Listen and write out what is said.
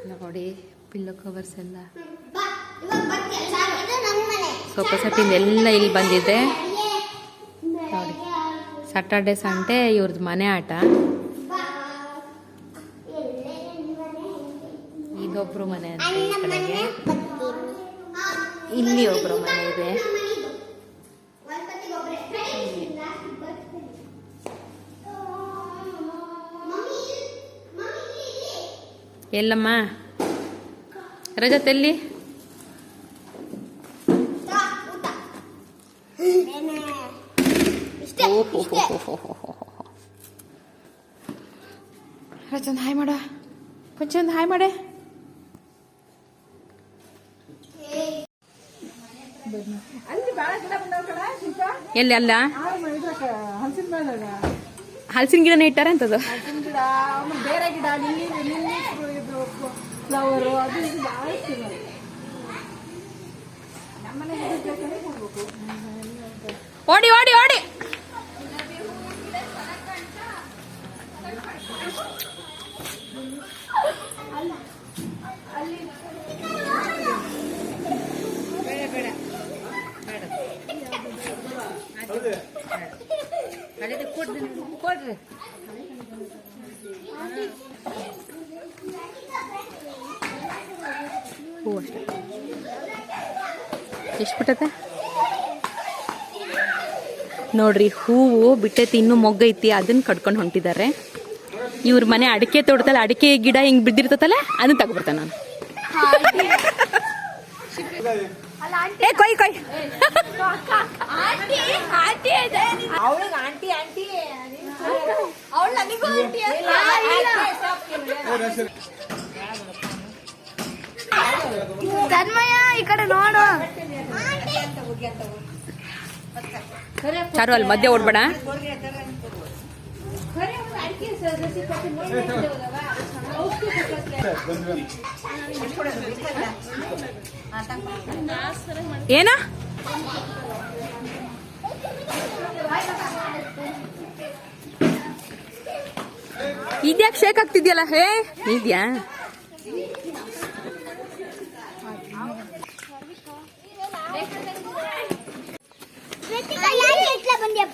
ನೋಡಿ pillow covers ಎಲ್ಲ sofa ಸೆಟ್ಟಿಂದ ಎಲ್ಲ ಇಲ್ಲಿ ಬಂದಿದೆ ನೋಡಿ. ಸ್ಯಾಟರ್ಡೆ ಸಂಡೇ ಇವ್ರದ್ದು ಮನೆ ಆಟ. ಇದೊಬ್ರು ಮನೆ ಅಂತ ಈ ಕಡೆಗೆ, ಇಲ್ಲಿ ಒಬ್ರು ಮನೆ ಇದೆ. ಎಲ್ಲಮ್ಮ ರಜತ್ ಎಲ್ಲಿ? ರಜನ್ ಹಾಯ್ ಮಾಡ, ಕೊಂಚೊಂದು ಹಾಯ್ ಮಾಡೆ. ಎಲ್ಲಿ ಅಲ್ಲ ಹಲಸಿನ ಗಿಡನೇ ಇಟ್ಟಾರ ಅಂತದು. ಬೇರೆ ಗಿಡ ಫ್ಲವರು ಅದು ಓಡಿ ಓಡಿ ಓಡಿ. ಕೊಡ್ರಿ ಹೂ ಅಷ್ಟೇ. ಎಷ್ಟು ಬಿಟ್ಟತೆ ನೋಡ್ರಿ. ಹೂವು ಬಿಟ್ಟೈತಿ, ಇನ್ನೂ ಮೊಗ್ಗೈತಿ, ಅದನ್ನ ಕಡ್ಕೊಂಡು ಹೊಂಟಿದ್ದಾರೆ. ಇವ್ರ ಮನೆ ಅಡಿಕೆ ತೋಟದಲ್ಲಿ ಅಡಿಕೆ ಗಿಡ ಹಿಂಗ್ ಬಿದ್ದಿರ್ತತಲ್ಲ, ಅದನ್ನ ತಗೊಬರ್ತಾನೆ ನಾನು. ಏ ಕೊಯ್ ಕೊಯ್. ತನ್ಮಯ ಈ ಕಡೆ ನೋಡು. ಚಾರು ಅಲ್ಲಿ ಮಧ್ಯೆ ಓಡ್ಬೇಡ. ಏನ ಇದ್ಯಾಕೆ ಶೇಕ್ ಆಗ್ತಿದ್ಯಲ್ಲ? ಹೇ ಇದ್ಯಾ? ಬಂದ್ಯಾ